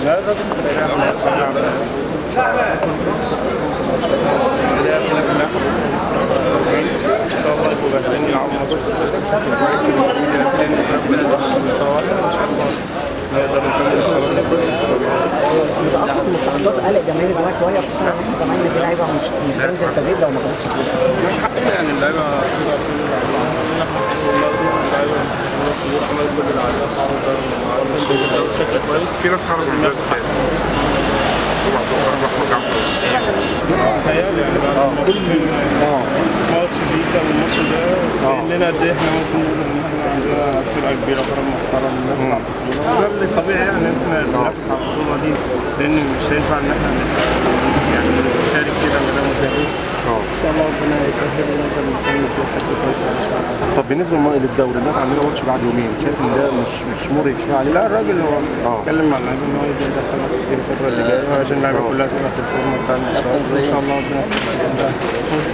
لا الراجل اعتقد مستحقات قلق جماهير الزمالك شويه، خصوصا ان احنا زمايلنا دي لعيبه مش هتنزل التدريب لو ما كانتش كويسه. حقنا يعني اللعيبه عملوا كل اللي عليها، صعبوا بشكل كويس. في ناس خرجوا من الدوري الثاني تهيألي يعني بعد كل ماتش جديد او الماتش ده باين لنا قد ايه احنا ممكن نقول ان احنا عندنا فرقه كبيره وفرقه محترمه بننافس على البطوله، وده اللي طبيعي يعني ان احنا ننافس على البطوله دي، لان مش هينفع ان احنا يعني نشارك كده من غير مدرب. ان شاء الله ربنا يسهل ونقدر نكمل فيه بشكل كويس ان شاء الله. طب بالنسبه للدوري ده عندنا ماتش بعد يومين، شايف ان ده مش مرهق شويه عليه؟ لا الراجل هو اتكلم مع اللعيبه ان هو يقدر يدخل ناس كتير الفتره اللي جايه عشان اللعيبه كلها تبقى في الفورمه بتاع الماتشات، ان شاء الله ربنا يسهل.